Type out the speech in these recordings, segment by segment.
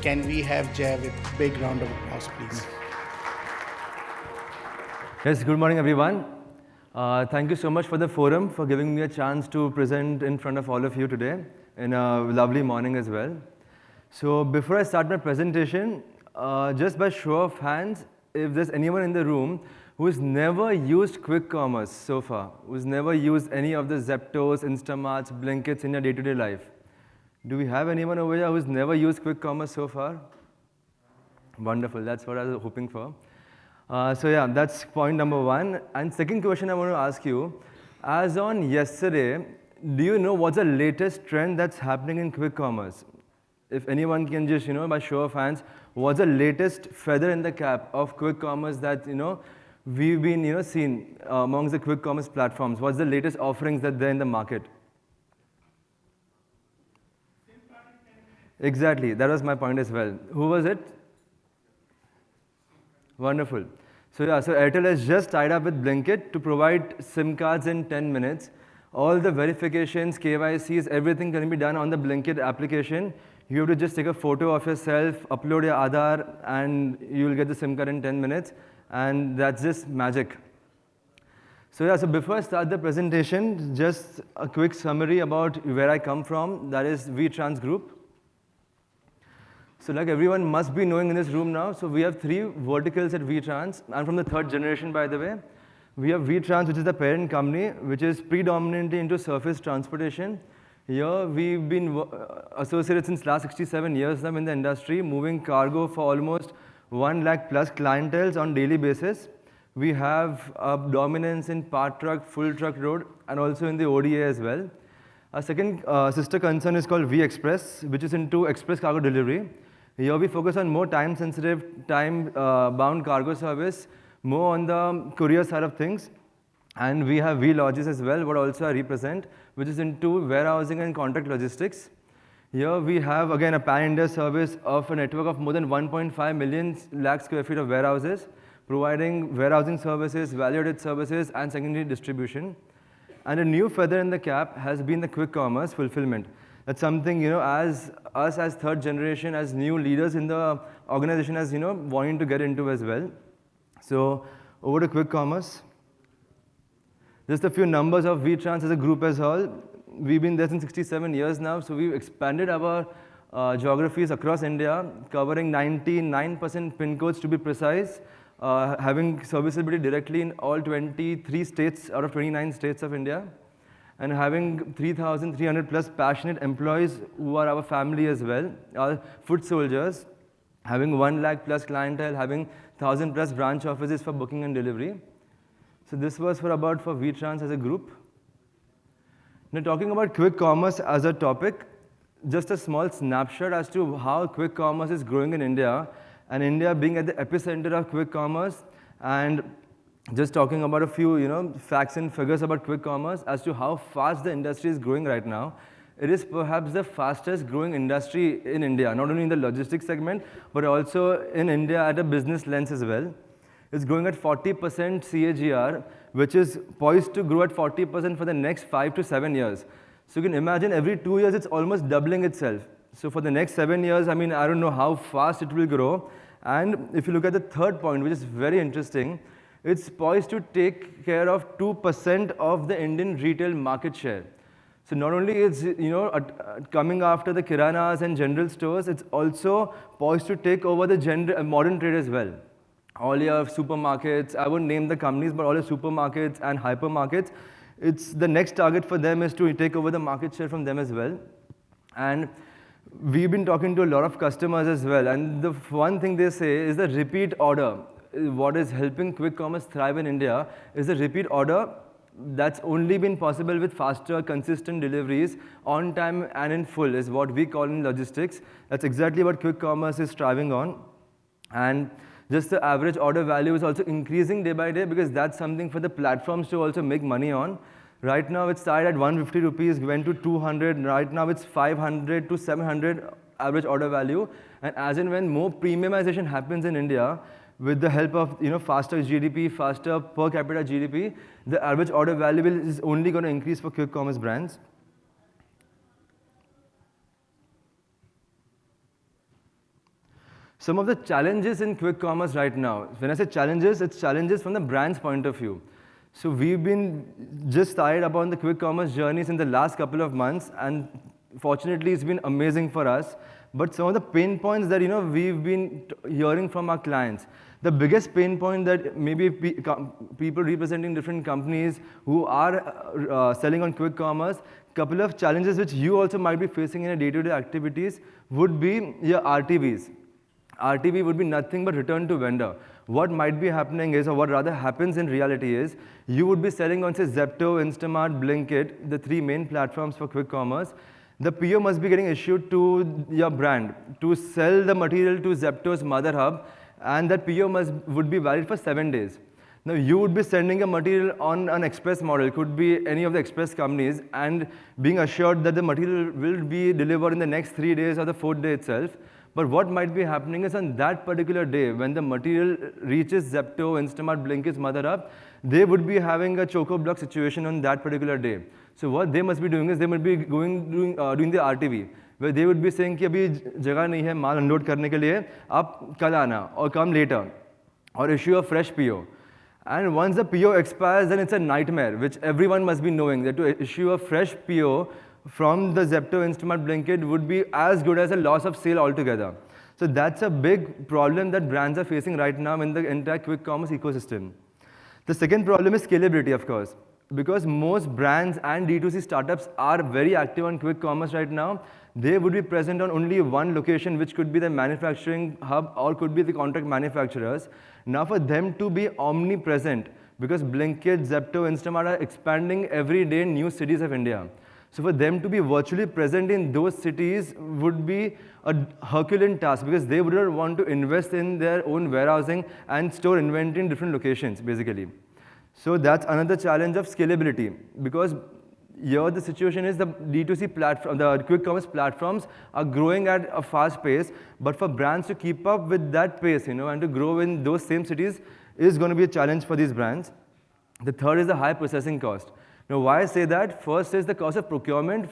Can we have Jay with big round of applause, please? Yes, good morning, everyone. Thank you so much for the forum, for giving me a chance to present in front of all of you today in a lovely morning as well. So before I start my presentation, just by show of hands, if there's anyone in the room who's never used quick commerce so far, who's never used any of the Zeptos, Instamarts, Blinkits in your day-to-day life. Do we have anyone over here who's never used quick commerce so far? Wonderful, that's what I was hoping for. So yeah, that's point number one. And second question I want to ask you, as on yesterday, do you know what's the latest trend that's happening in quick commerce? If anyone can just, by show of hands, what's the latest feather in the cap of quick commerce that, we've been, seen amongst the quick commerce platforms? What's the latest offerings that they're in the market? Exactly, that was my point as well. Who was it? Wonderful. So yeah, so Airtel has just tied up with Blinkit to provide SIM cards in 10 minutes. All the verifications, KYCs, everything can be done on the Blinkit application. You have to just take a photo of yourself, upload your Aadhaar, and you'll get the SIM card in 10 minutes. And that's just magic. So yeah, so before I start the presentation, just a quick summary about where I come from. That is VTrans Group. So like everyone must be knowing in this room now, so we have three verticals at VTrans. I'm from the third generation, by the way. We have VTrans, which is the parent company, which is predominantly into surface transportation. Here, we've been associated since last 67 years now in the industry, moving cargo for almost 1 lakh plus clienteles on daily basis. We have a dominance in part truck, full truck road, and also in the ODA as well. Our second sister concern is called V-Express, which is into express cargo delivery. Here we focus on more time-sensitive, time-bound cargo service, more on the courier side of things. And we have V-Logis as well, what also I represent, which is into warehousing and contract logistics. Here we have, again, a pan-India service of a network of more than 1.5 million lakh square feet of warehouses, providing warehousing services, value-added services, and secondary distribution. And a new feather in the cap has been the quick commerce fulfillment. That's something, as us as third generation, as new leaders in the organization, as wanting to get into as well. So over to quick commerce. Just a few numbers of VTrans as a group as well. We've been there since 67 years now, so we've expanded our geographies across India, covering 99% pin codes to be precise, having serviceability directly in all 23 states out of 29 states of India, and having 3,300 plus passionate employees who are our family as well, our foot soldiers, having 1 lakh plus clientele, having 1,000 plus branch offices for booking and delivery. So this was for VTrans as a group. Now talking about quick commerce as a topic, just a small snapshot as to how quick commerce is growing in India, and India being at the epicenter of quick commerce, and just talking about a few facts and figures about quick commerce as to how fast the industry is growing right now. It is perhaps the fastest growing industry in India, not only in the logistics segment, but also in India at a business lens as well. It's growing at 40% CAGR, which is poised to grow at 40% for the next 5 to 7 years. So you can imagine every 2 years, it's almost doubling itself. So for the next 7 years, I don't know how fast it will grow. And if you look at the third point, which is very interesting, it's poised to take care of 2% of the Indian retail market share. So not only is coming after the kiranas and general stores, it's also poised to take over the modern trade as well. All your supermarkets, I won't name the companies, but all your supermarkets and hypermarkets, it's the next target for them is to take over the market share from them as well. And we've been talking to a lot of customers as well, and the one thing they say is the repeat order. What is helping quick commerce thrive in India is the repeat order that's only been possible with faster, consistent deliveries on time and in full is what we call in logistics. That's exactly what quick commerce is striving on. And just the average order value is also increasing day by day because that's something for the platforms to also make money on. Right now it started at 150 rupees, went to 200. Right now it's 500 to 700 average order value. And as and when more premiumization happens in India, with the help of faster GDP, faster per capita GDP, the average order value is only going to increase for quick commerce brands. Some of the challenges in quick commerce right now, when I say challenges, it's challenges from the brand's point of view. So we've been just started upon the quick commerce journeys in the last couple of months, and fortunately it's been amazing for us. But some of the pain points that we've been hearing from our clients, the biggest pain point that maybe people representing different companies who are selling on quick commerce, couple of challenges which you also might be facing in your day-to-day activities would be your RTVs. RTV would be nothing but return to vendor. What might be happening is, or what rather happens in reality is, you would be selling on say Zepto, Instamart, Blinkit, the three main platforms for quick commerce. The PO must be getting issued to your brand to sell the material to Zepto's mother hub, and that PO would be valid for 7 days. Now you would be sending a material on an express model, could be any of the express companies, and being assured that the material will be delivered in the next 3 days or the 4th day itself. But what might be happening is on that particular day, when the material reaches Zepto, Instamart, Blinkit's mother hub, they would be having a choco-block situation on that particular day. So what they must be doing is they must be doing the RTV, where they would be saying कि अभी जगह नहीं है माल unload करने के लिए, आप कल आना or come later, or issue a fresh PO. And once the PO expires, then it's a nightmare, which everyone must be knowing, that to issue a fresh PO from the Zepto, Instamart, Blinkit would be as good as a loss of sale altogether. So that's a big problem that brands are facing right now in the entire quick commerce ecosystem. The second problem is scalability, of course. Because most brands and D2C startups are very active on quick commerce right now, they would be present on only one location, which could be the manufacturing hub or could be the contract manufacturers. Now for them to be omnipresent, because Blinkit, Zepto, Instamart are expanding every day in new cities of India. So for them to be virtually present in those cities would be a Herculean task, because they wouldn't want to invest in their own warehousing and store inventory in different locations, basically. So that's another challenge of scalability, because here the situation is the D2C platform, the quick commerce platforms are growing at a fast pace, but for brands to keep up with that pace, and to grow in those same cities is going to be a challenge for these brands. The third is the high processing cost. Now, why I say that? First is the cost of procurement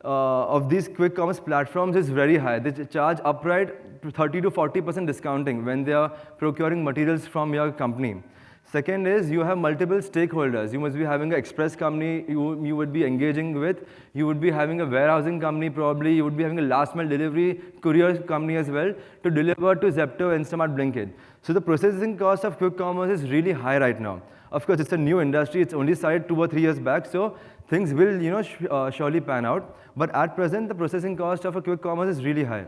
of these quick commerce platforms is very high. They charge upright 30 to 40% discounting when they are procuring materials from your company. Second is you have multiple stakeholders. You must be having an express company you would be engaging with. You would be having a warehousing company probably. You would be having a last mile delivery courier company as well to deliver to Zepto, Instamart, Blinkit. So the processing cost of quick commerce is really high right now. Of course, it's a new industry. It's only started 2 or 3 years back, so things will, surely pan out. But at present, the processing cost of a quick commerce is really high.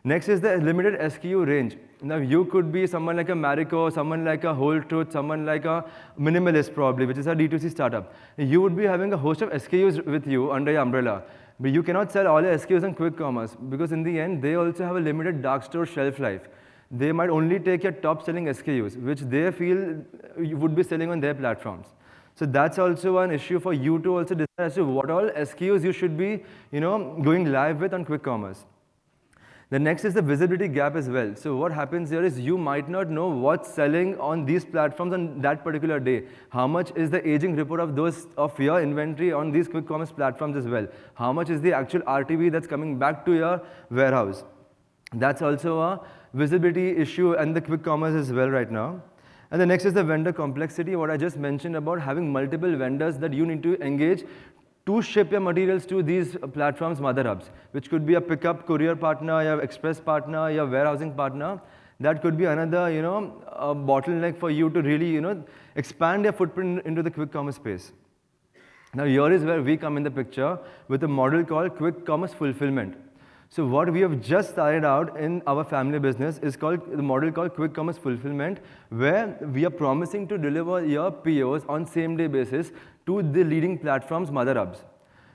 Next is the limited SKU range. Now, you could be someone like a Marico, someone like a Whole Truth, someone like a Minimalist probably, which is a D2C startup. You would be having a host of SKUs with you under your umbrella. But you cannot sell all your SKUs on quick commerce, because in the end, they also have a limited dark store shelf life. They might only take your top selling SKUs, which they feel you would be selling on their platforms. So that's also an issue for you to also decide as to what all SKUs you should be, going live with on quick commerce. The next is the visibility gap as well. So what happens here is you might not know what's selling on these platforms on that particular day. How much is the aging report of your inventory on these quick commerce platforms as well? How much is the actual RTV that's coming back to your warehouse? That's also a visibility issue and the quick commerce as well right now. And the next is the vendor complexity, what I just mentioned about having multiple vendors that you need to engage to ship your materials to these platforms, mother hubs, which could be a pickup courier partner, your express partner, your warehousing partner. That could be another, a bottleneck for you to really, expand your footprint into the quick commerce space. Now, here is where we come in the picture with a model called quick commerce fulfillment. So what we have just started out in our family business is the model called quick commerce fulfillment, where we are promising to deliver your POs on same day basis to the leading platforms, mother hubs.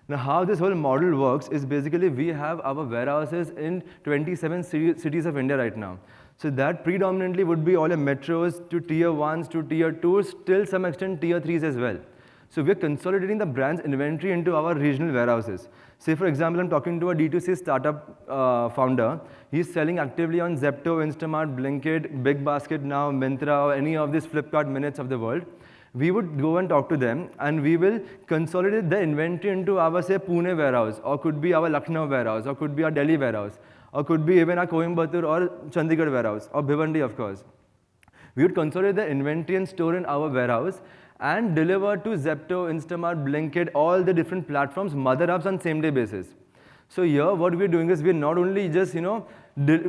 Now how this whole model works is basically we have our warehouses in 27 cities of India right now. So that predominantly would be all your metros to tier 1s to tier 2s, till some extent tier 3s as well. So we're consolidating the brand's inventory into our regional warehouses. Say, for example, I'm talking to a D2C startup founder. He's selling actively on Zepto, Instamart, Blinkit, Big Basket now, Myntra, or any of these Flipkart minutes of the world. We would go and talk to them, and we will consolidate the inventory into our, say, Pune warehouse, or could be our Lucknow warehouse, or could be our Delhi warehouse. or could be even our Coimbatore or Chandigarh warehouse, or Bhiwandi, of course. We would consolidate the inventory and store in our warehouse and deliver to Zepto, Instamart, Blinkit, all the different platforms, mother hubs on same-day basis. So here, what we're doing is we're not only just,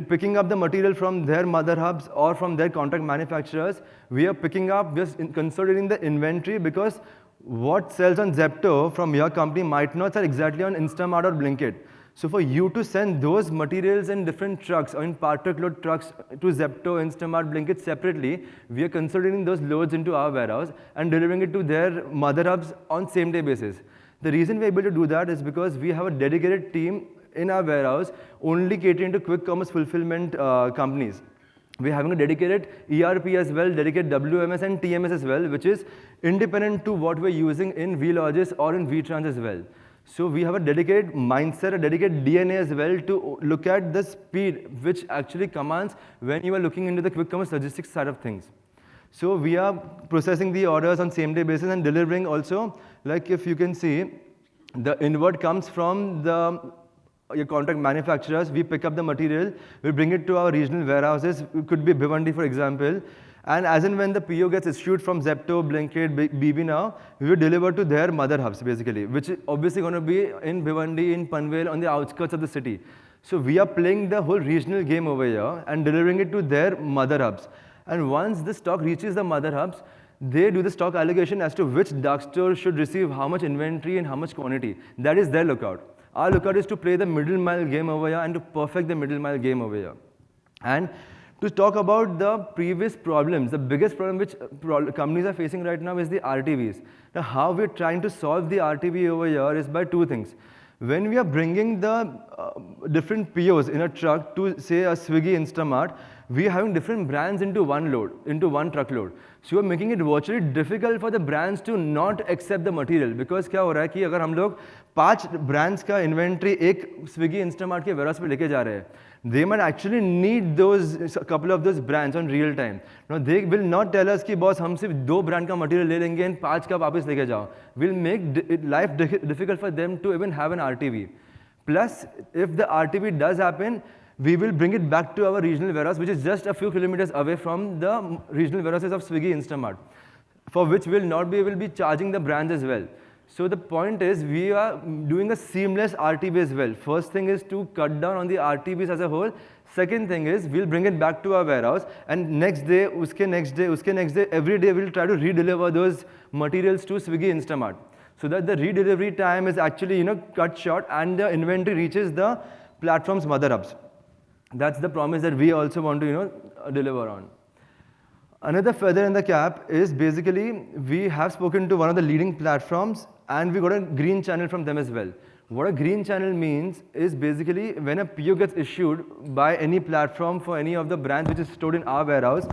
picking up the material from their mother hubs or from their contract manufacturers, we are picking up, just consolidating the inventory, because what sells on Zepto from your company might not sell exactly on Instamart or Blinkit. So for you to send those materials in different trucks or in part truckload trucks to Zepto, Instamart, Blinkit separately, we are consolidating those loads into our warehouse and delivering it to their mother hubs on same-day basis. The reason we're able to do that is because we have a dedicated team in our warehouse only catering to quick commerce fulfillment companies. We're having a dedicated ERP as well, dedicated WMS and TMS as well, which is independent to what we're using in VLogis or in VTrans as well. So we have a dedicated mindset, a dedicated DNA as well to look at the speed which actually commands when you are looking into the quick commerce logistics side of things. So we are processing the orders on same-day basis and delivering also, like if you can see, the inward comes from your contract manufacturers. We pick up the material, we bring it to our regional warehouses. It could be Bhiwandi, for example. And as and when the PO gets issued from Zepto, Blinkit, BB Now, we will deliver to their mother hubs, basically, which is obviously going to be in Bhiwandi, in Panvel, on the outskirts of the city. So we are playing the whole regional game over here and delivering it to their mother hubs. And once the stock reaches the mother hubs, they do the stock allocation as to which dark store should receive how much inventory and how much quantity. That is their lookout. Our lookout is to play the middle mile game over here and to perfect the middle mile game over here. And to talk about the previous problems, the biggest problem which companies are facing right now is the RTVs. Now, how we're trying to solve the RTV over here is by two things. When we are bringing the different POs in a truck to, say, a Swiggy Instamart, we are having different brands into one load, into one truckload. So we are making it virtually difficult for the brands to not accept the material. Because क्या हो रहा है कि अगर हम लोग 5 brands का inventory एक Swiggy Instamart के warehouse पे लेके जा रहे हैं, they might actually need a couple of those brands on real time. Now they will not tell us कि boss हम सिर्फ 2 brand का material ले लेंगे and 5 का वापस लेके जाओ. We'll make life difficult for them to even have an RTV. Plus, if the RTV does happen, we will bring it back to our regional warehouse, which is just a few kilometers away from the regional warehouses of Swiggy Instamart, for which we'll be charging the brands as well. So the point is, we are doing a seamless RTV as well. First thing is to cut down on the RTVs as a whole. Second thing is, we'll bring it back to our warehouse, and next day, uske next day, every day we'll try to redeliver those materials to Swiggy Instamart, so that the redelivery time is actually cut short and the inventory reaches the platform's mother hubs. That's the promise that we also want to deliver on. Another feather in the cap is basically we have spoken to one of the leading platforms and we got a green channel from them as well. What a green channel means is basically when a PO gets issued by any platform for any of the brands which is stored in our warehouse,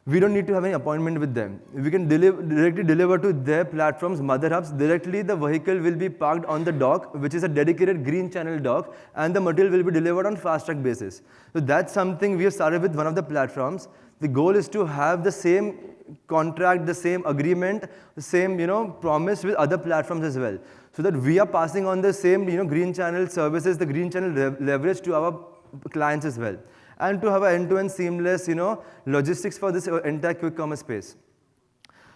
we don't need to have any appointment with them. We can directly deliver to their platform's mother hubs. Directly the vehicle will be parked on the dock, which is a dedicated green channel dock, and the material will be delivered on fast track basis. So that's something we have started with one of the platforms. The goal is to have the same contract, the same agreement, the same promise with other platforms as well, so that we are passing on the same green channel services, the green channel leverage to our clients as well, and to have an end-to-end seamless logistics for this entire quick commerce space.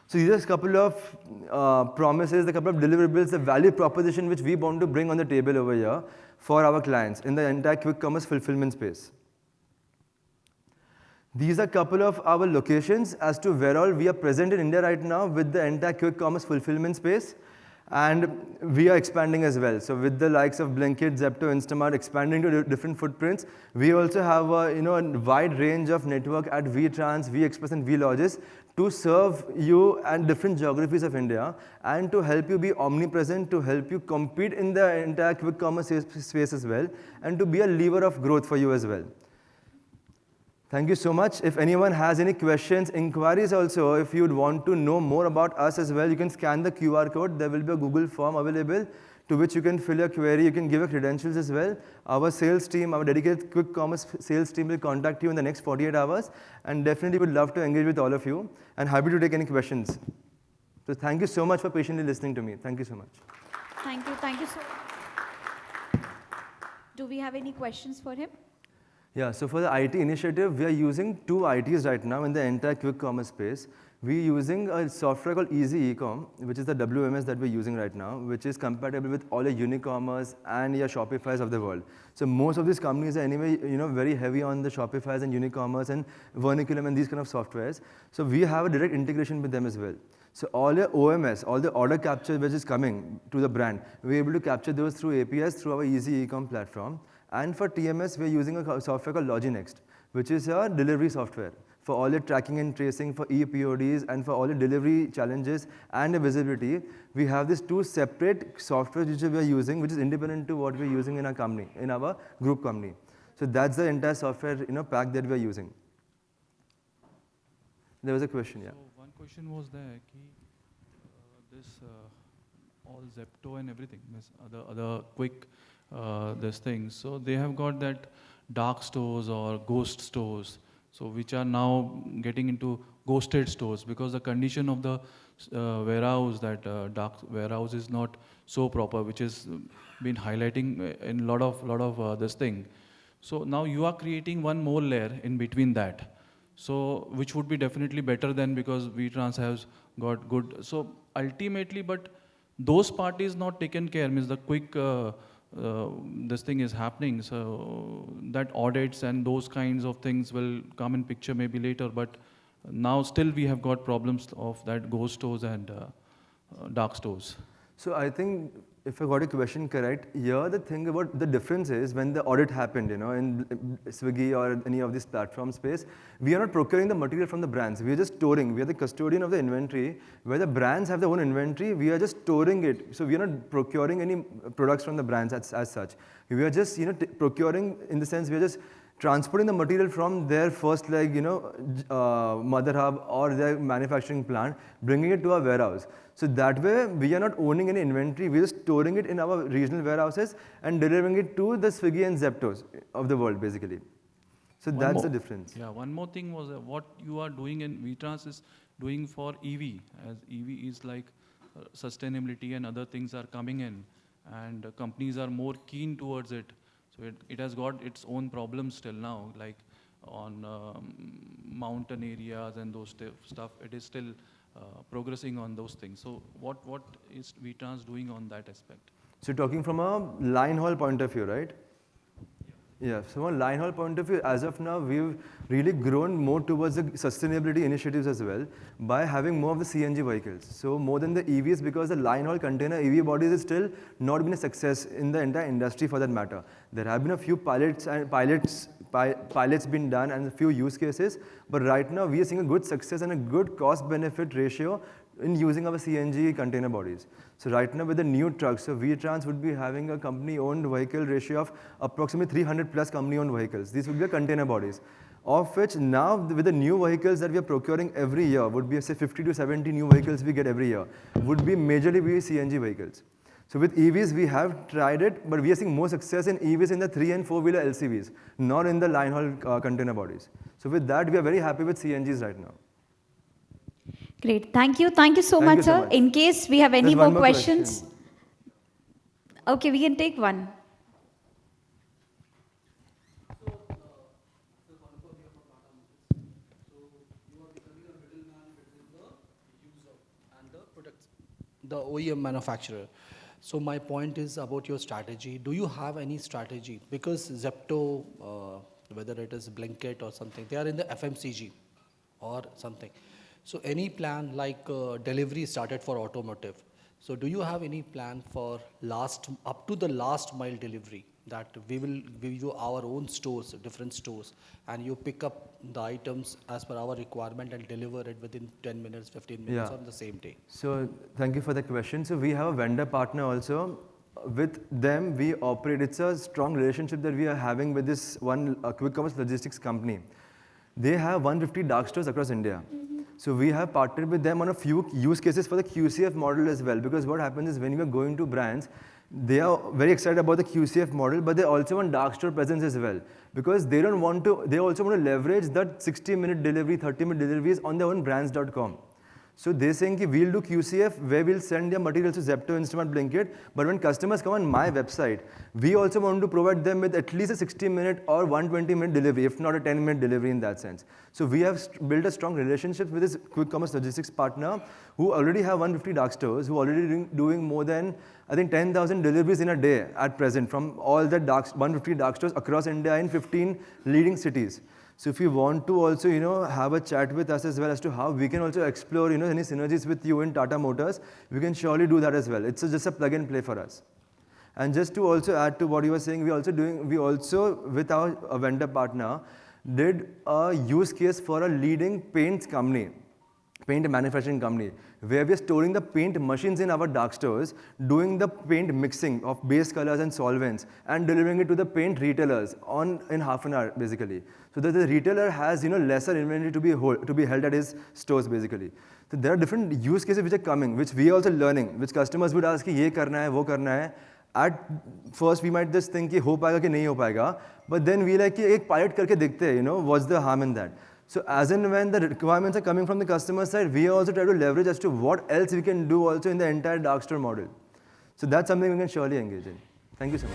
So these are a couple of promises, a couple of deliverables, the value proposition which we want to bring on the table over here for our clients in the entire quick commerce fulfillment space. These are a couple of our locations as to where all we are present in India right now with the entire quick commerce fulfillment space. And we are expanding as well. So with the likes of Blinkit, Zepto, Instamart expanding to different footprints, we also have a wide range of network at VTrans, VExpress and VLogis to serve you and different geographies of India and to help you be omnipresent, to help you compete in the entire quick commerce space as well, and to be a lever of growth for you as well. Thank you so much. If anyone has any questions, inquiries also, if you'd want to know more about us as well, you can scan the QR code. There will be a Google form available to which you can fill your query. You can give your credentials as well. Our sales team, our dedicated quick commerce sales team will contact you in the next 48 hours and definitely would love to engage with all of you and happy to take any questions. So thank you so much for patiently listening to me. Thank you so much. Thank you so much. Do we have any questions for him? Yeah, so for the IT initiative, we are using two ITs right now in the entire quick commerce space. We're using a software called Easy Ecom, which is the WMS that we're using right now, which is compatible with all your Unicommerce and your Shopify's of the world. So most of these companies are anyway, very heavy on the Shopify's and Unicommerce and Vernaculum and these kind of softwares. So we have a direct integration with them as well. So all your OMS, all the order capture which is coming to the brand, we're able to capture those through APIs through our Easy Ecom platform. And for TMS, we're using a software called Loginext, which is a delivery software for all your tracking and tracing, for ePODs, and for all your delivery challenges and the visibility. We have these two separate softwares which we are using, which is independent to what we're using in our company, in our group company. So that's the entire software pack that we're using. There was a question, yeah. So one question was there, this all Zepto and everything, this other quick this thing. So they have got that dark stores or ghost stores, so which are now getting into ghosted stores because the condition of the warehouse, that dark warehouse is not so proper, which has been highlighting in lot of this thing. So now you are creating one more layer in between that. So which would be definitely better than, because VTrans has got good. So ultimately, but those parties not taken care, means the quick this thing is happening. So that audits and those kinds of things will come in picture maybe later. But now still we have got problems of that ghost stores and dark stores. So I think if I got your question correct, here the thing about the difference is when the audit happened, in Swiggy or any of these platform space, we are not procuring the material from the brands. We are just storing. We are the custodian of the inventory. Where the brands have their own inventory, we are just storing it. So we are not procuring any products from the brands as such. We are just, procuring in the sense we are just transporting the material from their first mother hub or their manufacturing plant, bringing it to our warehouse. So that way, we are not owning any inventory, we are just storing it in our regional warehouses and delivering it to the Swiggy and Zeptos of the world, basically. So that's the difference. Yeah, one more thing was what you are doing in VTrans is doing for EV, as EV is like sustainability and other things are coming in, and companies are more keen towards it. So it has got its own problems still now, like on mountain areas and those stuff. It is still progressing on those things. So what is VTrans doing on that aspect? So talking from a line haul point of view, right? Yeah, so from a line haul point of view, as of now, we've really grown more towards the sustainability initiatives as well by having more of the CNG vehicles. So more than the EVs, because the line haul container EV bodies is still not been a success in the entire industry for that matter. There have been a few pilots been done and a few use cases, but right now we are seeing a good success and a good cost-benefit ratio in using our CNG container bodies. So right now with the new trucks, so VTrans would be having a company-owned vehicle ratio of approximately 300 plus company-owned vehicles. These would be container bodies, of which now with the new vehicles that we are procuring every year, would be say 50 to 70 new vehicles we get every year, would be majorly be CNG vehicles. So with EVs, we have tried it, but we are seeing more success in EVs in the 3 and 4-wheeler LCVs, not in the line haul container bodies. So with that, we are very happy with CNGs right now. Great. Thank you. Thank you so much, sir. In case we have any more questions. Okay, we can take one. The OEM manufacturer. So my point is about your strategy. Do you have any strategy? Because Zepto, whether it is Blinkit or something, they are in the FMCG or something. So any plan like delivery started for automotive. So do you have any plan for up to the last mile delivery, that we will give you our own stores, different stores, and you pick up the items as per our requirement and deliver it within 10 minutes, 15 minutes on the same day? So thank you for the question. So we have a vendor partner also. With them, we operate. It's a strong relationship that we are having with this one quick commerce logistics company. They have 150 dark stores across India. So we have partnered with them on a few use cases for the QCF model as well, because what happens is when you are going to brands, they are very excited about the QCF model, but they also want dark store presence as well, because they also want to leverage that 60-minute delivery, 30-minute deliveries on their own brands.com. So they're saying that we'll do QCF where we'll send their materials to Zepto, Instamart, Blinkit. But when customers come on my website, we also want to provide them with at least a 60-minute or 120-minute delivery, if not a 10-minute delivery in that sense. So we have built a strong relationship with this quick commerce logistics partner who already have 150 dark stores, who are already doing more than, I think, 10,000 deliveries in a day at present from all the 150 dark stores across India in 15 leading cities. So if you want to also, have a chat with us as well as to how we can also explore, any synergies with you in Tata Motors, we can surely do that as well. It's just a plug and play for us. And just to also add to what you were saying, we also with our vendor partner, did a use case for a leading paint manufacturing company, where we are storing the paint machines in our dark stores, doing the paint mixing of base colors and solvents, and delivering it to the paint retailers in half an hour, basically. So that the retailer has, lesser inventory to be held at his stores, basically. So there are different use cases which are coming, which we are also learning, which customers would ask, ye karna hai, wo karna hai. At first, we might just think, ho paega ki nahi ho paega, but then we like, ek pilot karke dekhte hai, what's the harm in that? So as and when the requirements are coming from the customer side, we also try to leverage as to what else we can do also in the entire dark store model. So that's something we can surely engage in. Thank you so much.